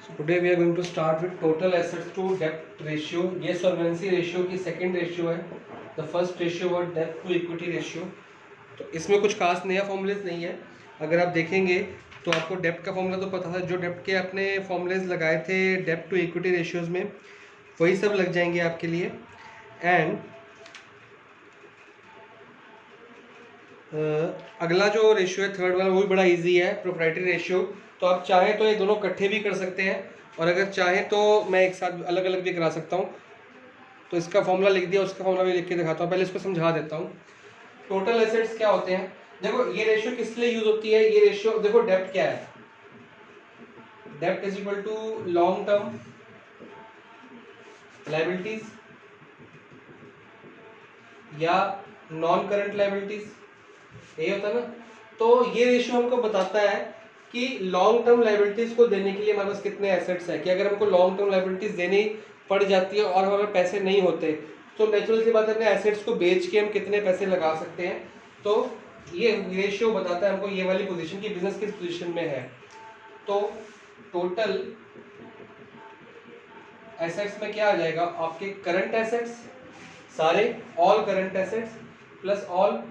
Today we are going to start with total assets to डेप्ट ratio. ये solvency ratio की second ratio है। The first ratio was डेप्ट to equity ratio. तो इसमें कुछ खास नया फॉर्मूलेज नहीं है। अगर आप देखेंगे तो आपको डेप्ट का फॉर्मूला तो पता था, जो डेप्ट के आपने फॉर्मूलेज लगाए थे डेप्ट टू इक्विटी रेशियोज में, वही सब लग जाएंगे आपके लिए। एंड अगला जो रेशियो है थर्ड वाला, वो भी बड़ा इजी है, प्रोप्राइटरी रेशियो। तो आप चाहें तो ये दोनों इकट्ठे भी कर सकते हैं, और अगर चाहें तो मैं एक साथ अलग अलग भी करा सकता हूँ। तो इसका फॉर्मूला लिख दिया, उसका फॉर्मूला भी लिख के दिखाता हूँ। पहले इसको समझा देता हूँ। टोटल एसेट्स क्या होते हैं, देखो ये रेशियो किस लिए यूज होती है। ये रेशियो देखो, डेप्ट क्या है, डेप्ट is equal to long term liabilities या नॉन करंट लायबिलिटीज, यही होता है ना। तो ये रेशियो हमको बताता है कि लॉन्ग टर्म लायबिलिटीज को देने के लिए हमारे पास कितने एसेट्स हैं। कि अगर हमको लॉन्ग टर्म लायबिलिटीज देनी पड़ जाती है और हमारे पैसे नहीं होते, तो नेचुरल सी बात है अपने एसेट्स को बेच के हम कितने पैसे लगा सकते हैं। तो ये रेशियो बताता है हमको ये वाली पोजीशन की बिजनेस किस पोजीशन में है। तो टोटल एसेट्स में क्या आ जाएगा, आपके करंट एसेट्स सारे, all current assets plus all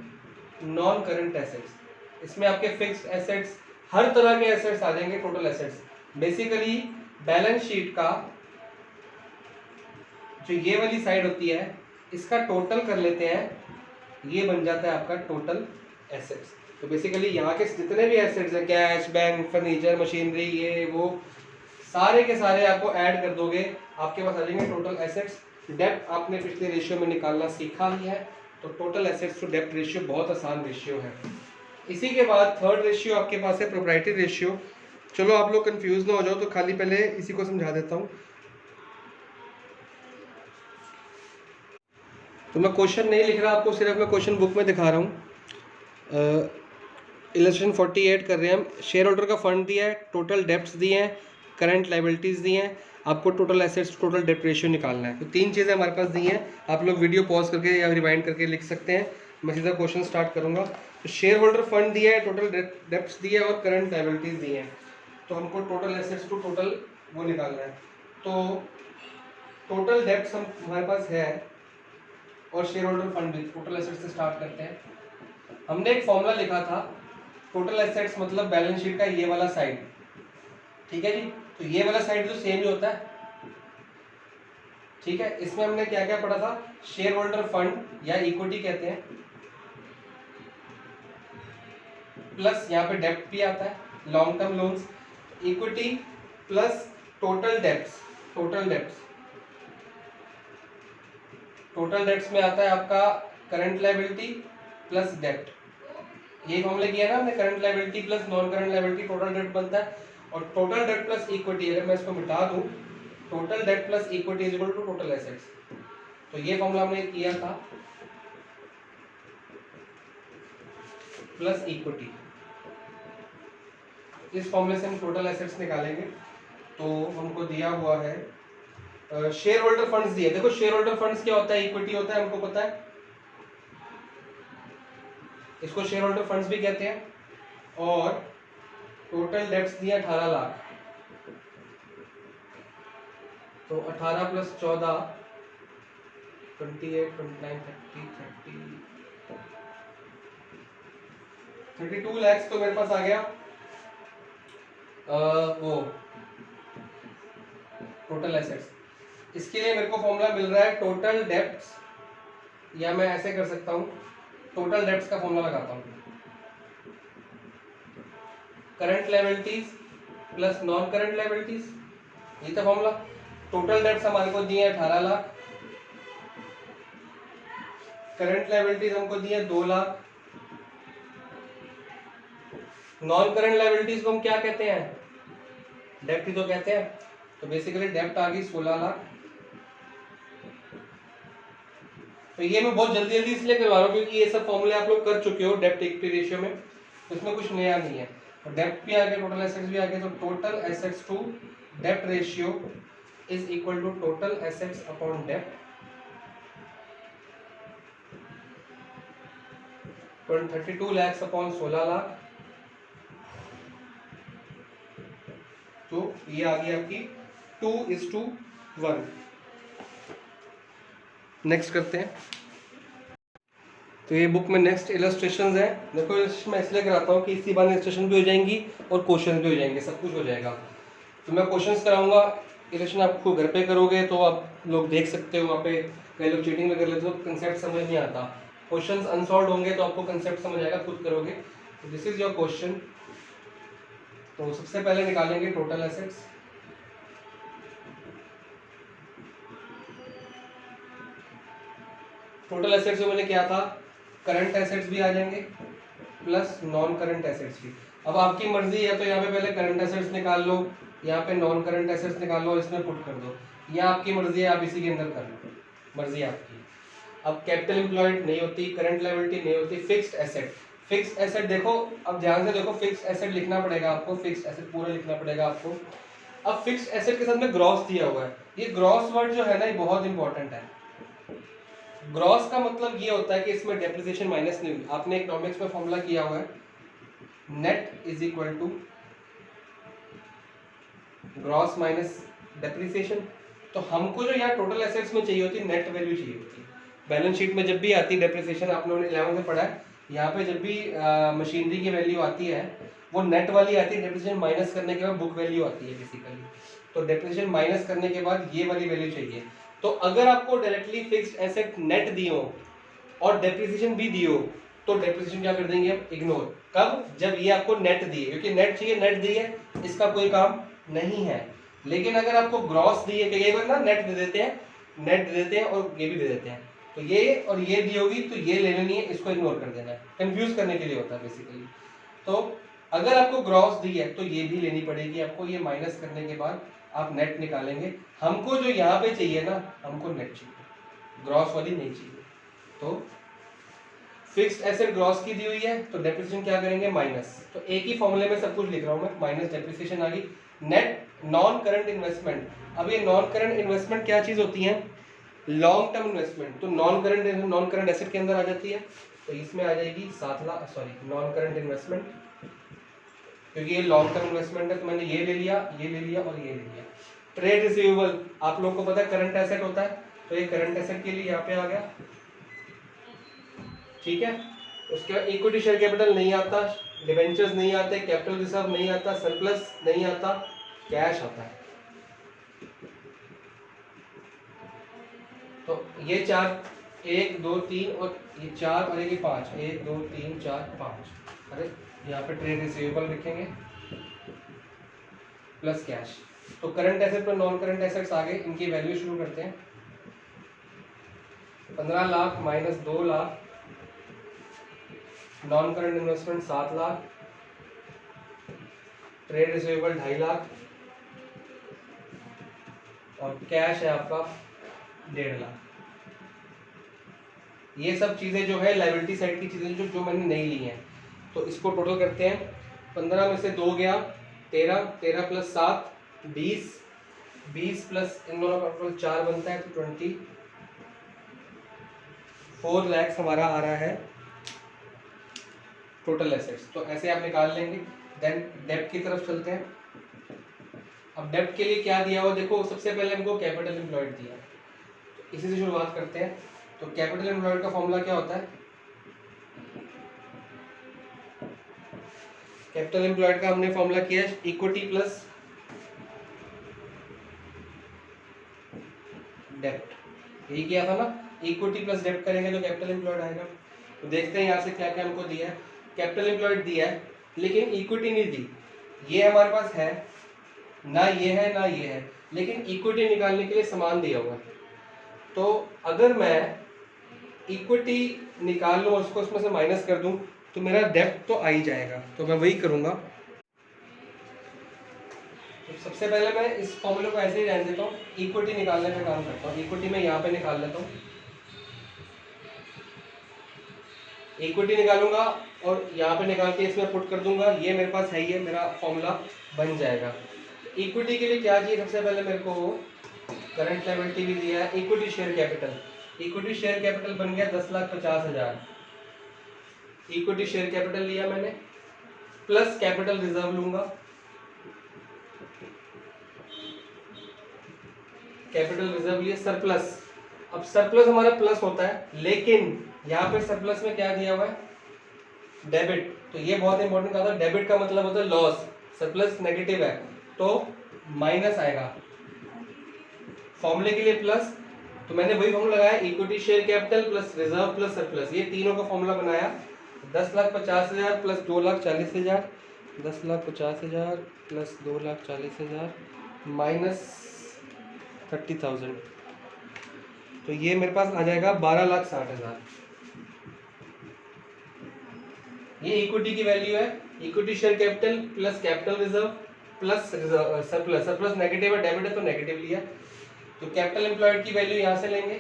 non current assets. इसमें आपके फिक्स्ड एसेट्स, हर तरह के एसेट्स आ जाएंगे total assets. Basically balance sheet का जो ये वाली साइड होती है, इसका टोटल कर लेते हैं, ये बन जाता है आपका टोटल एसेट्स। तो बेसिकली यहाँ के जितने भी एसेट्स हैं, कैश, बैंक, फर्नीचर, मशीनरी, ये वो सारे के सारे आपको ऐड कर दोगे, आपके पास आ जाएंगे टोटल एसेट्स। डेप्ट आपने पिछले रेशियो में निकालना सीखा ही है, तो टोटल एसेट्स टू डेप्ट रेशियो बहुत आसान रेशियो है। इसी के बाद थर्ड रेशियो आपके पास है प्रोप्राइटरी रेशियो। चलो आप लोग कंफ्यूज ना हो जाओ, तो खाली पहले इसी को समझा देता हूँ। तो मैं क्वेश्चन नहीं लिख रहा आपको, सिर्फ मैं क्वेश्चन बुक में दिखा रहा हूँ। इलस्ट्रेशन 48 कर रहे हैं हम। शेयर होल्डर का फंड दिया है, टोटल डेप्ट्स दिए हैं, करंट लाइबिलिटीज़ दी हैं, आपको टोटल एसेट्स टोटल डेप्ट रेशियो निकालना है। तो तीन चीज़ें हमारे पास दी हैं। आप लोग वीडियो पॉज करके या रिवाइंड करके लिख सकते हैं। मैं सीधा क्वेश्चन स्टार्ट करूँगा। तो शेयर होल्डर फंड दिया है, टोटल डेप्ट्स दिए और करंट लाइबिलिटीज़ दी हैं। तो हमको टोटल एसेट्स टू टोटल वो निकालना है। तो टोटल डेप्ट्स हम हमारे पास है और शेयर होल्डर फंड भी। टोटल एसेट्स से स्टार्ट करते हैं। हमने एक फॉर्मूला लिखा था, टोटल एसेट्स मतलब बैलेंस शीट का ये वाला साइड, ठीक है जी। तो ये वाला साइड तो सेम ही होता है, ठीक है। इसमें हमने क्या क्या पढ़ा था, शेयर होल्डर फंड या इक्विटी कहते हैं, प्लस यहाँ पे डेप्ट भी आता है, long term loans, equity plus total debts. Total debts में आता है आपका करंट लायबिलिटी प्लस डेप्ट। ये फॉर्मूला किया ना हमने, current liability plus non current liability total date बनता है। और टोटल डेट प्लस इक्विटी, अगर मैं इसको मिटा दूं, total debt plus equity is equal to total assets. तो ये फॉर्मूला हमने किया था, प्लस इक्विटी। इस फॉर्मूले से हम टोटल एसेट्स निकालेंगे। तो हमको दिया हुआ है शेयर होल्डर फंड्स दिए। देखो शेयर होल्डर फंड्स क्या होता है, इक्विटी होता है, हमको पता है। इसको शेयर होल्डर फंड्स भी कहते हैं। और टोटल डेट्स दिया 18 लाख। तो 18 प्लस 14 28 29 30 32 लैक्स तो मेरे पास आ गया वो टोटल एसेट्स। इसके लिए मेरे को फॉर्मूला मिल रहा है टोटल डेप्ट्स, या मैं ऐसे कर सकता हूँ, टोटल डेप्ट्स का फॉर्मूला लगाता हूँ, current liabilities plus non current liabilities, ये था फॉर्मूला। टोटल डेप्ट्स हमारे को दिए 18 लाख, करंट लायबिलिटीज हमको दिए 2 लाख, नॉन करंट लायबिलिटीज को हम क्या कहते हैं, डेप्ट ही तो कहते हैं। तो बेसिकली डेप्ट आ गई 16 लाख। तो ये मैं बहुत जल्दी जल्दी इसलिए करवा रहा हूँ क्योंकि ये सब फॉर्मूले आप लोग कर चुके हो डेप्ट इक्विटी रेशियो में, तो इसमें कुछ नया नहीं है। तो डेप्ट भी आ गया, टोटल एसेट्स भी आ गए। तो टोटल एसेट्स टू डेप्ट ratio is equal to total assets upon dept. 32 lakhs upon 16 lakh, तो ये आ गई आपकी 2:1। नेक्स्ट करते हैं। तो ये बुक में नेक्स्ट इलस्ट्रेशंस है। देखो इलस्ट्रेशन मैं इसलिए कराता हूँ कि इसी बार इलस्ट्रेशन भी हो जाएंगी और क्वेश्चन भी हो जाएंगे, सब कुछ हो जाएगा। तो मैं क्वेश्चंस कराऊंगा, इलस्ट्रेशन आपको घर पे करोगे तो आप लोग देख सकते हो, वहाँ पे कई लोग चीटिंग में कर लेते हो, कंसेप्ट समझ नहीं आता। क्वेश्चंस अनसॉल्व होंगे तो आपको कंसेप्ट समझ आएगा, खुद करोगे। तो दिस इज योर क्वेश्चन। तो सबसे पहले निकालेंगे टोटल एसेट्स। टोटल एसेट्स में मैंने क्या था, करंट एसेट्स भी आ जाएंगे प्लस नॉन करंट एसेट्स भी। अब आपकी मर्जी है तो यहाँ पे पहले करंट एसेट्स निकाल लो, यहाँ पे नॉन करंट एसेट्स निकाल लो, इसमें पुट कर दो, या आपकी मर्जी है, आप इसी के अंदर कर लो, मर्जी आपकी। अब कैपिटल एम्प्लॉयड नहीं होती, करंट लायबिलिटी नहीं होती, फिक्स्ड एसेट। फिक्स्ड एसेट देखो, अब ध्यान से देखो, फिक्स्ड एसेट लिखना पड़ेगा आपको, फिक्स्ड एसेट पूरा लिखना पड़ेगा आपको। अब फिक्स्ड एसेट के साथ में ग्रॉस दिया हुआ है, ये ग्रॉस वर्ड जो है ना, ये बहुत इंपॉर्टेंट है। ग्रॉस का मतलब ये होता है कि इसमें डेप्रिसिएशन माइनस नहीं हुई। आपने इकोनॉमिक्स में फॉर्मूला किया हुआ है, net is equal to gross minus depreciation. तो हमको जो यहाँ टोटल एसेट्स में चाहिए होती है, नेट वैल्यू चाहिए होती है। बैलेंस शीट में जब भी आती है डेप्रिसिएशन, आप लोगों ने 11 में पढ़ा है, यहाँ पे जब भी मशीनरी की वैल्यू आती है वो नेट वाली आती है, डेप्रिसिएशन माइनस करने के बाद बुक वैल्यू आती है बेसिकली। तो डेप्रिसिएशन माइनस करने के बाद ये वाली वैल्यू चाहिए। तो अगर आपको डायरेक्टली फिक्स्ड एसेट नेट दी हो और डेप्रिसिएशन भी दी हो, तो डेप्रिसिएशन क्या कर देंगे हम, इग्नोर। कब, जब ये आपको नेट दिए, क्योंकि नेट चाहिए, नेट दी है, इसका कोई काम नहीं है। लेकिन अगर आपको ग्रॉस दी है, कई बार ना नेट दे देते हैं, नेट दे देते हैं और ये भी दे देते हैं, तो ये और ये दी होगी तो ये ले लेनी है, इसको इग्नोर कर देना है, कंफ्यूज करने के लिए होता है बेसिकली। तो अगर आपको ग्रॉस दी है तो ये भी लेनी पड़ेगी आपको, ये माइनस करने के बाद आप नेट निकालेंगे। हमको जो यहाँ पे चाहिए ना, हमको नेट चाहिए, ग्रॉस वाली नहीं चाहिए। तो फिक्स्ड एसेट ग्रॉस की दी हुई है तो डेप्रिसिएशन क्या करेंगे, माइनस। तो एक ही फॉर्मूले में सब कुछ लिख रहा हूँ मैं, माइनस डेप्रिसिएशन आ गई। Net non current investment. अब ये नॉन करंट इन्वेस्टमेंट क्या चीज होती है, लॉन्ग टर्म इन्वेस्टमेंट। तो नॉन करंट एसेट के अंदर आ जाती है, तो इसमें आ जाएगी 7 lakh, sorry non current investment, क्योंकि ये लॉन्ग टर्म इन्वेस्टमेंट है। तो मैंने ये ले लिया, ये ले लिया और ये ले लिया। ट्रेड रिसीवेबल, आप लोगों को पता है करंट एसेट होता है, तो ये करंट एसेट के लिए यहाँ पे आ गया, ठीक है। उसके बाद इक्विटी शेयर कैपिटल नहीं आता, डिबेंचर्स नहीं आते, कैपिटल रिजर्व नहीं आता, सरप्लस नहीं आता, कैश आता है। तो ये 4, 1 2 3 और ये 4 और ये 5, 1 2 3 4 5। अरे यहाँ पे ट्रेड रिसीवेबल लिखेंगे प्लस कैश। तो करंट एसेट पर नॉन करंट एसेट्स आ गए, इनकी वैल्यू शुरू करते हैं। 15 lakh minus 2 lakh, non current investment 7 lakh, trade receivable 2.5 lakh और कैश है आपका 1.5 लाख। ये सब चीजें जो है लायबिलिटी साइड की चीजें जो मैंने नहीं ली हैं। तो इसको टोटल करते हैं, 15 में से 2 गया 13, 13 प्लस 7 20, 20 प्लस इन दोनों का टोटल 4 बनता है, तो 24 लाख हमारा आ रहा है टोटल एसेट्स। तो ऐसे आप निकाल लेंगे। देन डेब्ट की तरफ चलते हैं। अब डेब्ट के लिए क्या दिया हुआ, देखो सबसे पहले हमको कैपिटल एम्प्लॉयड दिया, तो इसी से शुरुआत करते हैं। तो कैपिटल एम्प्लॉयड का फॉर्मूला क्या होता है, कैपिटल एम्प्लॉयड का हमने फॉर्मूला किया है इक्विटी प्लस डेब्ट। यही किया था ना, इक्विटी प्लस डेब्ट करेंगे तो कैपिटल एम्प्लॉयड आएगा। तो देखते हैं यहाँ से क्या क्या हमको दिया है। कैपिटल एम्प्लॉयड दिया है लेकिन इक्विटी नहीं दी, ये हमारे पास है ना, ये है ना ये है, लेकिन इक्विटी निकालने के लिए समान दिया हुआ है। तो अगर मैं इक्विटी निकाल लूँ और उसको उसमें से माइनस कर दूं तो मेरा डेब्ट तो आ ही जाएगा। तो मैं वही करूँगा। तो सबसे पहले मैं इस फॉर्मूले को ऐसे ही रहने देता हूँ, इक्विटी निकालने का काम करता हूँ। इक्विटी में यहाँ पे निकाल लेता हूँ, इक्विटी निकालूंगा और यहाँ पे निकाल के इसमें पुट कर दूंगा, ये मेरे पास है, ये मेरा फॉर्मूला बन जाएगा। इक्विटी के लिए क्या चाहिए, सबसे पहले मेरे को करंट लायबिलिटी भी दिया है, equity share capital. Equity share capital बन गया 10,50,000। इक्विटी शेयर कैपिटल लिया मैंने, प्लस कैपिटल रिजर्व लूंगा, कैपिटल रिजर्व लिए सरप्लस। अब सरप्लस हमारा प्लस होता है, लेकिन यहाँ पे सरप्लस में क्या दिया हुआ है, डेबिट। तो ये बहुत इंपॉर्टेंट कहा था, डेबिट का मतलब होता है लॉस, सरप्लस नेगेटिव है तो माइनस आएगा। फॉर्मूले के लिए प्लस, तो मैंने वही फॉर्मूला लगाया, equity share capital plus reserve plus surplus, ये तीनों का फॉर्मूला बनाया। 10,50,000 प्लस 2,40,000, 10,50,000 प्लस 2,40,000 माइनस 30,000, तो ये मेरे पास आ जाएगा 12,60,000। ये इक्विटी की वैल्यू है, equity share capital plus capital reserve plus surplus, surplus negative है, डेबिट है तो नेगेटिव लिया। तो कैपिटल एम्प्लॉयड की वैल्यू यहां से लेंगे,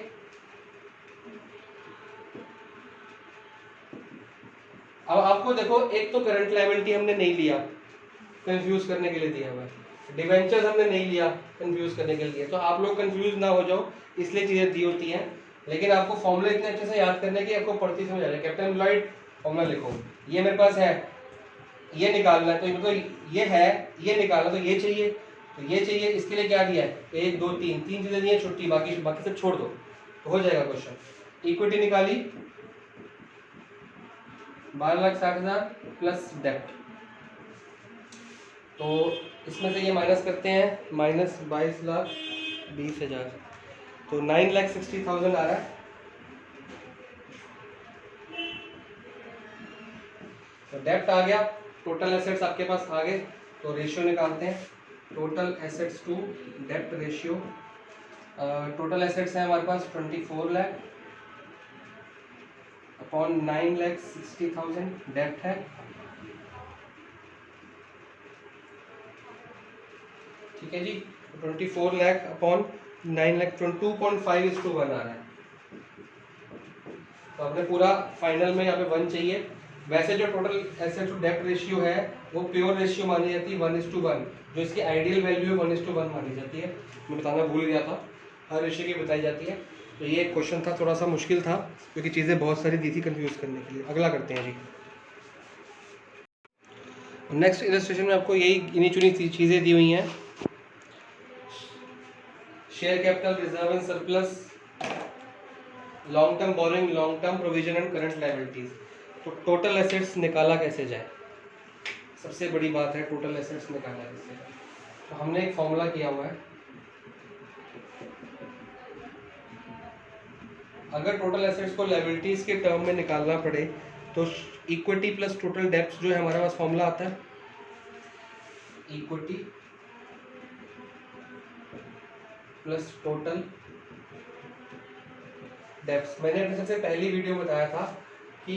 अब आपको देखो, एक तो करंट लायबिलिटी हमने नहीं लिया, कंफ्यूज करने के लिए दिया हुआ है, डिवेंचर्स हमने नहीं लिया, कंफ्यूज करने के लिए, तो आप लोग कंफ्यूज ना हो जाओ इसलिए चीजें दी होती हैं। लेकिन आपको फॉर्मूला इतने अच्छे से याद करने की आपको पढ़ती समझ आ जाए। कैपिटल एम्प्लॉयड फॉर्मूला लिखो, ये मेरे पास है, ये निकालना है, तो मतलब ये है, ये निकालना, तो ये चाहिए, तो ये चाहिए, इसके लिए क्या दिया है, 1 2 3 चीजें दी है छुट्टी, बाकी सब छोड़ दो तो हो जाएगा क्वेश्चन। इक्विटी निकाली 12,60,000 प्लस डेप्ट, तो इसमें से ये माइनस करते हैं, माइनस 22,20,000, तो 9,60,000 आ रहा है। तो डेप्ट आ गया, टोटल एसेट्स आपके पास आ गए, तो रेशियो निकालते हैं, टोटल एसेट्स टू डेप्ट रेशियो। टोटल एसेट्स है हमारे पास 24 लाख अपॉन 9,60,000, डेप्ट है, ठीक है जी, 24 लाख अपॉन 9 लाख, 2.5:1 आ रहा है। तो अपने पूरा फाइनल में यहाँ पे 1 चाहिए। वैसे जो टोटल एसेट टू डेप्ट रेशियो है वो प्योर रेशियो मानी जाती है 1:1, जो इसकी आइडियल वैल्यू है 1:1 मानी जाती है, मैं बताना भूल गया था, हर रेशियो की बताई जाती है। तो ये क्वेश्चन था, थोड़ा सा मुश्किल था क्योंकि चीज़ें बहुत सारी दी थी कंफ्यूज करने के लिए। अगला करते हैं जी। नेक्स्ट इलस्ट्रेशन में आपको यही इन्हीं चुनी चीज़ें दी हुई हैं, share capital, reserve and surplus, long term borrowing, long term provision and current liabilities. तो टोटल एसेट्स निकाला कैसे जाए, सबसे बड़ी बात है टोटल एसेट्स निकालना कैसे जाए। तो हमने एक फॉर्मूला किया हुआ है, अगर टोटल एसेट्स को लायबिलिटीज के टर्म में निकालना पड़े तो इक्विटी प्लस टोटल डेब्ट्स जो है हमारे पास फॉर्मूला आता है, इक्विटी प्लस टोटल डेब्ट्स। मैंने अपने सबसे पहली वीडियो बताया था कि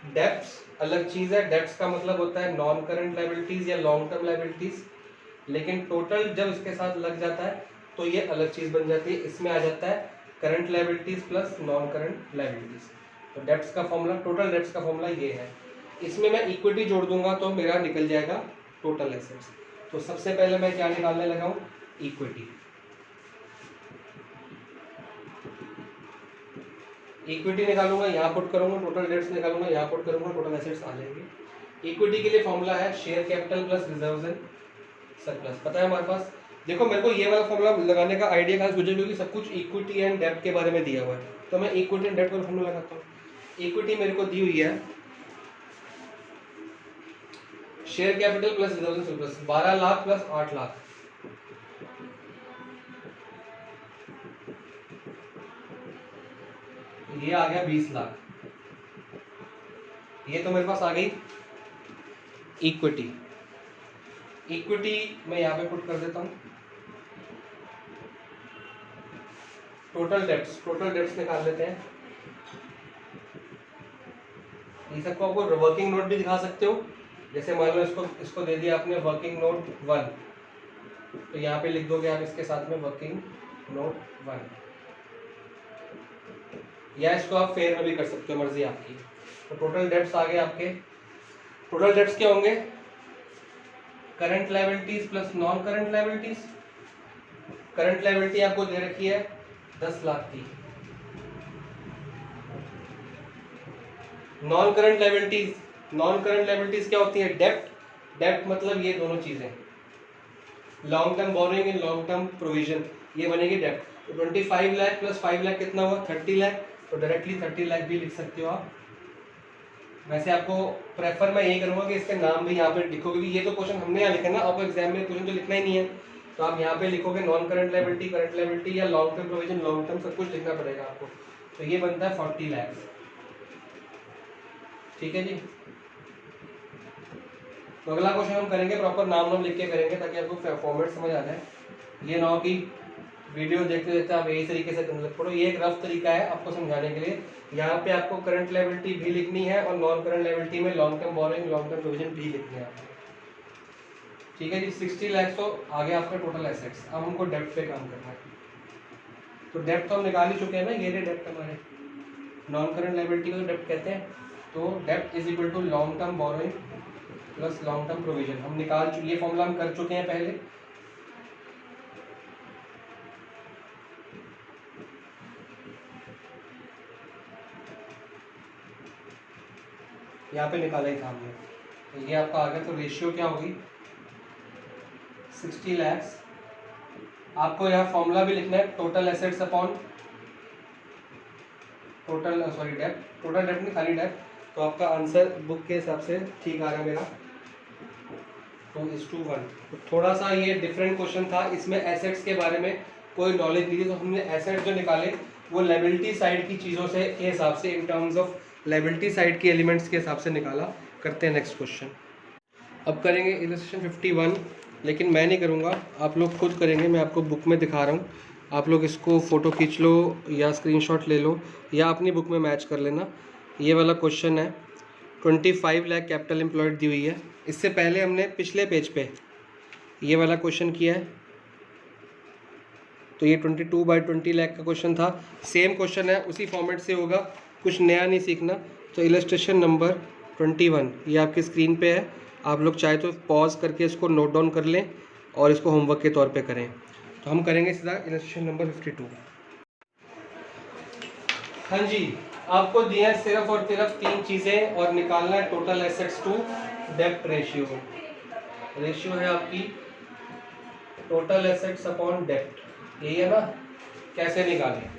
डेब्ट्स अलग चीज़ है, डेब्ट्स का मतलब होता है नॉन करंट लायबिलिटीज या लॉन्ग टर्म लायबिलिटीज, लेकिन टोटल जब इसके साथ लग जाता है तो ये अलग चीज़ बन जाती है, इसमें आ जाता है current liabilities plus non current liabilities. तो डेब्ट्स का फॉर्मूला, टोटल डेब्ट्स का फॉर्मूला ये है, इसमें मैं इक्विटी जोड़ दूंगा तो मेरा निकल जाएगा टोटल एसेट्स। तो सबसे पहले मैं क्या निकालने लगा हूँ, इक्विटी। इक्विटी निकालूंगा, यहाँ पुट करूंगा, टोटल डेट्स निकालूंगा, यहाँ पुट करूंगा, टोटल एसेट्स आ जाएंगे। इक्विटी के लिए फॉर्मूला है share capital plus reserves and surplus, पता है हमारे पास। देखो मेरे को ये वाला फॉर्मूला लगाने का आइडिया कहाँ से, क्योंकि सब कुछ इक्विटी एंड डेब्ट के बारे में दिया हुआ है, तो मैं इक्विटी एंड डेब्ट का फॉर्मूला लगाता हूँ। इक्विटी मेरे को दी हुई है share capital plus reserves and surplus, 12 lakh plus 8 lakh, ये आ गया 20 लाख। ये तो मेरे पास आ गई इक्विटी। इक्विटी मैं यहाँ पे पुट कर देता हूँ, टोटल डेब्ट्स, टोटल डेब्ट्स निकाल लेते हैं। ये सबको आपको वर्किंग नोट भी दिखा सकते हो, जैसे मान लो इसको दे दिया आपने वर्किंग नोट 1, तो यहाँ पे लिख दोगे आप इसके साथ में वर्किंग नोट 1, या इसको आप फेयर में भी कर सकते हो, मर्जी आपकी। तो टोटल डेब्ट्स आ गए आपके। टोटल डेब्ट्स क्या होंगे, current liabilities plus non current liabilities. Current liability आपको दे रखी है 10 लाख की, non current liabilities, non current liabilities क्या होती है, डेब्ट, डेब्ट मतलब ये दोनों चीजें, long term borrowing and long term provision, ये बनेगी डेप्ट। तो 25 लाख प्लस 5 लाख कितना हुआ, 30 लाख। तो डायरेक्टली 30 लाख भी लिख सकते हो आप। वैसे आपको प्रेफर मैं यही करूँगा कि इसके नाम भी यहाँ पे लिखो, क्योंकि ये तो क्वेश्चन हमने यहाँ लिखा ना, आपको एग्जाम में क्वेश्चन तो लिखना ही नहीं है। तो आप यहाँ पे लिखोगे non current liability, current liability या long term provision, long term सब कुछ लिखना पड़ेगा आपको। तो ये बनता है 40 लाख। ठीक है जी। तो अगला क्वेश्चन हम करेंगे प्रॉपर नाम लिख के करेंगे, ताकि आपको फॉर्मेट समझ आ जाए। ये ना हो कि वीडियो देखते देखते आप यही तरीके से करने लग पड़ो। ये एक रफ तरीका है आपको समझाने के लिए। यहाँ पे आपको करंट लायबिलिटी भी लिखनी है और नॉन करंट लायबिलिटी में long term borrowing, long term provision भी लिखनी है आपको। ठीक है जी। 60 लाख तो आगे आपका टोटल एसेट्स। अब हमको डेप्ट पे काम करना है। तो डेप्ट तो हम निकाल ही चुके हैं ना, ये रहे डेप्ट हमारे। नॉन करंट लायबिलिटी को डेप्ट कहते हैं। तो डेप्ट is equal to long term borrowing plus long term provision. हम निकाल चुके, ये फॉर्मूला हम कर चुके हैं पहले। यहाँ पे निकाला ही था हमने। तो ये आपका आ गया। तो रेशियो क्या होगी, 60 लाख। आपको यहाँ फॉर्मूला भी लिखना है, टोटल एसेट्स अपॉन टोटल डेप्ट। टोटल डेप्ट नहीं, खाली डेप्ट। तो आपका आंसर बुक के हिसाब से ठीक आ रहा है मेरा, 2:1। तो थोड़ा सा ये डिफरेंट क्वेश्चन था, इसमें एसेट्स के बारे में कोई नॉलेज नहीं थी। तो हमने एसेट्स जो निकाले वो लायबिलिटी साइड की चीज़ों से के हिसाब से, in terms of liability side के एलिमेंट्स के हिसाब से निकाला। करते हैं नेक्स्ट क्वेश्चन। अब करेंगे इलस्ट्रेशन 51, लेकिन मैं नहीं करूँगा, आप लोग खुद करेंगे। मैं आपको बुक में दिखा रहा हूँ, आप लोग इसको फ़ोटो खींच लो या स्क्रीनशॉट ले लो या अपनी बुक में मैच कर लेना। ये वाला क्वेश्चन है, 25 लाख कैपिटल एम्प्लॉयड दी हुई है। इससे पहले हमने पिछले पेज पे ये वाला क्वेश्चन किया है। तो ये 22/20 लाख का क्वेश्चन था। सेम क्वेश्चन है, उसी फॉर्मेट से होगा, कुछ नया नहीं सीखना। तो इलस्ट्रेशन नंबर 21 ये आपकी स्क्रीन पे है। आप लोग चाहे तो पॉज करके इसको नोट डाउन कर लें और इसको होमवर्क के तौर पे करें। तो हम करेंगे सीधा इलस्ट्रेशन नंबर 52। हाँ जी, आपको दिया है सिर्फ और सिर्फ 3 चीज़ें और निकालना है टोटल एसेट्स टू डेप्ट रेशियो। रेशियो है आपकी टोटल एसेट्स अपॉन डेप्ट, यही है ना। कैसे निकालें,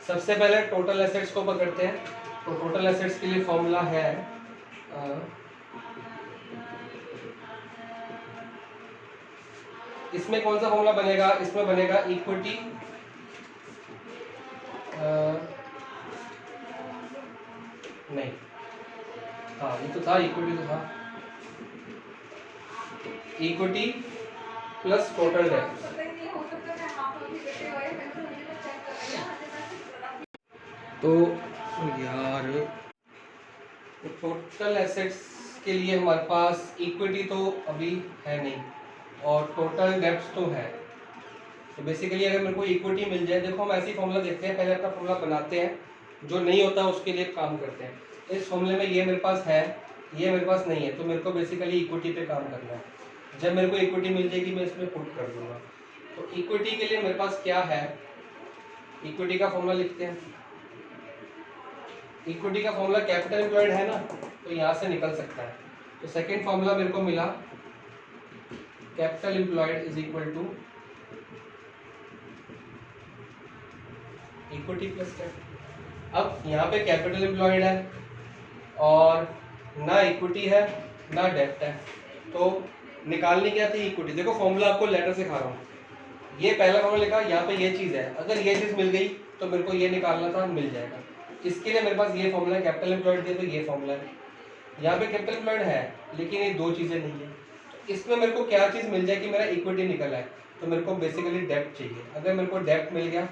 सबसे पहले टोटल एसेट्स को पकड़ते हैं। तो टोटल एसेट्स के लिए फॉर्मूला है इसमें कौन सा फॉर्मूला बनेगा, इसमें बनेगा इक्विटी नहीं, हाँ ये तो था, इक्विटी तो था, इक्विटी प्लस टोटल डेप्ट। तो यार टोटल एसेट्स के लिए हमारे पास इक्विटी तो अभी है नहीं और टोटल डेप्ट तो है। तो बेसिकली अगर मेरे को इक्विटी मिल जाए, देखो हम ऐसी फॉर्मूला देखते हैं, पहले अपना फॉर्मूला बनाते हैं, जो नहीं होता उसके लिए काम करते हैं। इस फॉर्मूले में ये मेरे पास है, ये मेरे पास नहीं है, तो मेरे को बेसिकली इक्विटी पे काम करना है। जब मेरे को इक्विटी मिल जाएगी मैं इसमें पुट कर दूंगा। तो इक्विटी के लिए मेरे पास क्या है, इक्विटी का फॉर्मूला लिखते हैं। इक्विटी का फॉर्मूला कैपिटल एम्प्लॉयड है ना, तो यहाँ से निकल सकता है। तो सेकेंड फॉर्मूला मेरे को मिला, capital employed is equal to equity plus डेप्ट। अब यहाँ पे कैपिटल एम्प्लॉयड है और ना इक्विटी है ना डेप्ट है, तो निकालनी क्या थी, इक्विटी। देखो फॉर्मूला आपको लेटर से खा रहा हूँ, ये पहला फॉर्मूला लिखा, यहाँ पे ये चीज़ है, अगर ये चीज़ मिल गई तो मेरे को ये निकालना था, मिल जाएगा। इसके लिए मेरे पास ये फॉर्मूला है, कैपिटल एम्प्लॉयड दिया तो ये फॉर्मूला है। यहाँ पे कैपिटल एम्प्लॉयड है लेकिन ये 2 चीज़ें नहीं है। तो इसमें मेरे को क्या चीज़ मिल जाए कि मेरा इक्विटी निकल है, तो मेरे को बेसिकली डेप्ट चाहिए। अगर मेरे को डेप्ट मिल गया,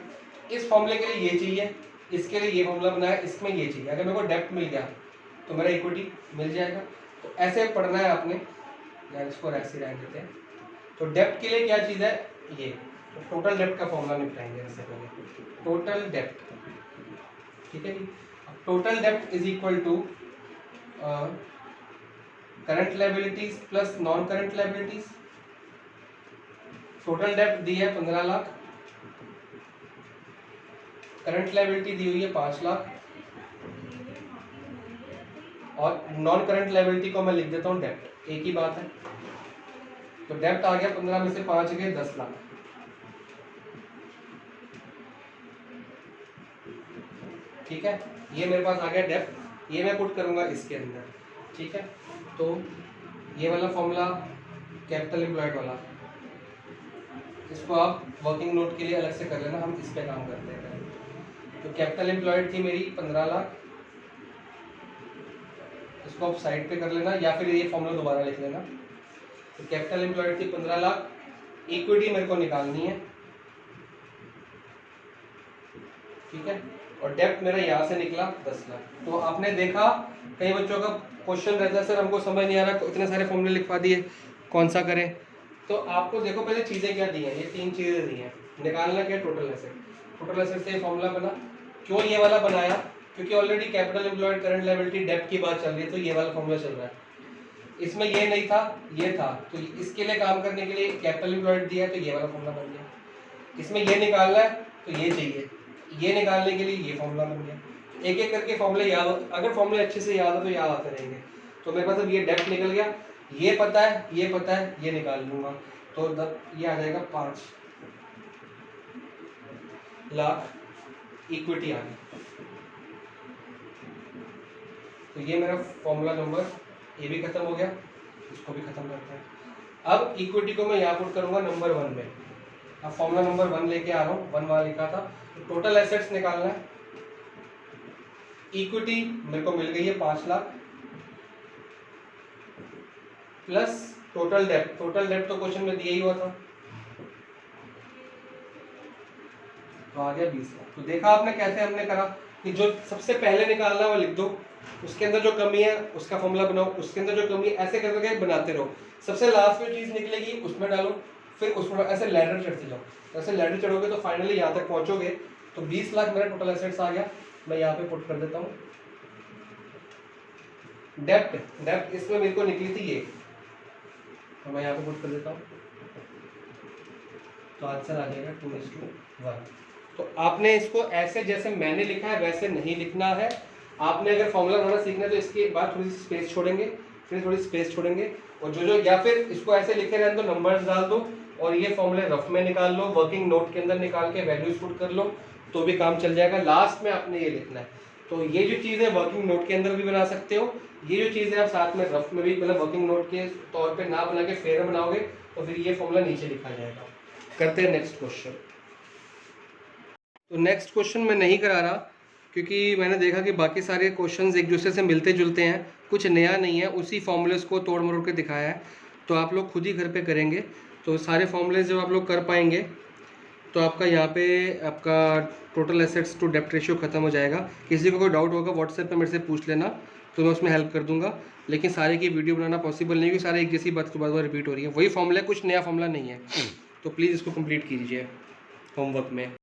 इस फॉर्मूले के लिए ये चाहिए, इसके लिए ये फॉर्मूला बनाया, इसमें ये चाहिए, अगर मेरे को डेप्ट मिल गया तो मेरा इक्विटी मिल जाएगा। तो ऐसे पढ़ना है आपने, यार इसको ऐसे रख देते हैं। तो डेप्ट के लिए क्या चीज़ है, ये। तो टोटल डेप्ट का फॉर्मूला निपटाएंगे इससे पहले। टोटल डेप्ट, ठीक है जी। टोटल डेप्ट is equal to current liabilities plus non current liabilities. Total डेप्ट दी है 15 लाख, करंट लायबिलिटी दी हुई है 5 लाख और नॉन करंट लायबिलिटी को मैं लिख देता हूँ डेप्ट, एक ही बात है। तो डेप्ट आ गया 15 में से 5 गए 10 लाख। ठीक है, ये मेरे पास आ गया डेप्ट, ये मैं पुट करूंगा इसके अंदर। ठीक है, तो ये वाला फॉर्मूला कैपिटल एम्प्लॉयड वाला, इसको आप वर्किंग नोट के लिए अलग से कर लेना, हम इस पे काम करते हैं। तो कैपिटल एम्प्लॉयड थी मेरी 15 लाख, इसको आप साइड पे कर लेना या फिर ये फॉर्मूला दोबारा लिख लेना। तो कैपिटल एम्प्लॉयड थी 15 लाख, इक्विटी मेरे को निकालनी है। ठीक है, और डेप्ट मेरा यहाँ से निकला 10 लाख। तो आपने देखा कई बच्चों का क्वेश्चन रहता है, सर हमको समझ नहीं आ रहा, इतने सारे फॉर्मूले लिखवा दिए, कौन सा करें। तो आपको देखो पहले चीज़ें क्या दी हैं, ये 3 चीज़ें दी हैं। निकालना क्या, टोटल एसेट। टोटल एसेट से फॉर्मूला बना, क्यों ये वाला बनाया, क्योंकि already capital employed, current liability, डेप्ट की बात चल रही है, तो ये वाला फॉर्मूला चल रहा है। इसमें ये नहीं था, ये था, तो इसके लिए काम करने के लिए कैपिटल एम्प्लॉयड दिया, तो ये वाला फॉर्मूला बन गया। इसमें ये निकालना है तो ये चाहिए, ये निकालने के लिए ये फॉर्मूला बन गया। एक एक करके फॉर्मूले याद, अगर फॉर्मूले अच्छे से याद हो तो याद आते रहेंगे। तो मेरे पास अब ये डेप्ट निकल गया, ये पता है, ये पता है, ये निकाल लूंगा, तो ये आ जाएगा 5 लाख इक्विटी आ गई। तो ये मेरा फॉर्मूला नंबर ए भी खत्म हो गया, इसको भी खत्म करते हैं। अब इक्विटी को मैं यहाँ पुट करूंगा नंबर 1 में। अब फॉर्मूला नंबर 1 लेके आ रहा हूँ, 1 वहां लिखा था। तो टोटल एसेट्स निकालना है, इक्विटी मेरे को मिल गई है 5 लाख प्लस टोटल डेप्ट। टोटल डेप्ट तो क्वेश्चन में दिया ही हुआ था, तो आ गया 20 लाख। तो देखा आपने कैसे हमने करा कि जो सबसे पहले निकालना वो लिख दो, उसके अंदर जो कमी है उसका फॉर्मूला बनाओ, उसके अंदर जो कमी है ऐसे करके बनाते रहो, सबसे लास्ट में चीज निकलेगी उसमें डालो, फिर उसमें ऐसे लैडर चढ़ते जाओ। ऐसे लैडर चढ़ोगे तो फाइनली यहाँ तक पहुंचोगे। तो 20 लाख मेरा टोटल एसेट्स आ गया। मैं यहाँ पे पुट कर देता हूँ डेप्ट। डेप्ट इसमें मेरे को निकली थी ये, तो मैं यहाँ पे पुट कर देता हूँ, तो आंसर आ जाएगा 2:1। तो आपने इसको ऐसे जैसे मैंने लिखा है वैसे नहीं लिखना है। आपने अगर फॉर्मूला बनाना सीखना है तो इसके बाद थोड़ी सी स्पेस छोड़ेंगे, फिर थोड़ी स्पेस छोड़ेंगे, और जो या फिर इसको ऐसे लिखे रहने तो नंबर्स डाल दो, और ये फॉर्मूले रफ में निकाल लो, वर्किंग नोट के अंदर निकाल के वैल्यूज पुट कर लो, तो भी काम चल जाएगा। लास्ट में आपने ये लिखना है। तो ये जो चीज़ है वर्किंग नोट के अंदर भी बना सकते हो, ये जो चीज़ है आप साथ में रफ में भी, मतलब वर्किंग नोट के तौर पे ना बना के फेयर बनाओगे तो फिर ये फॉर्मूला नीचे लिखा जाएगा। करते हैं नेक्स्ट क्वेश्चन। तो नेक्स्ट क्वेश्चन मैं नहीं करा रहा क्योंकि मैंने देखा कि बाकी सारे क्वेश्चंस एक दूसरे से मिलते जुलते हैं, कुछ नया नहीं है, उसी फॉर्मूलेस को तोड़ मरोड़ के दिखाया है। तो आप लोग खुद ही घर पे करेंगे, तो सारे फॉर्मूलेस जब आप लोग कर पाएंगे तो आपका यहाँ पे आपका टोटल एसेट्स टू डेप्ट रेशियो खत्म हो जाएगा। किसी को कोई डाउट होगा व्हाट्सएप पे मेरे से पूछ लेना, तो मैं उसमें हेल्प कर दूंगा। लेकिन सारे की वीडियो बनाना पॉसिबल नहीं है, सारे एक जैसी बात बार रिपीट हो रही है, वही फॉर्मूला, कुछ नया फॉर्मूला नहीं है। तो प्लीज़ इसको कंप्लीट कीजिए होमवर्क में।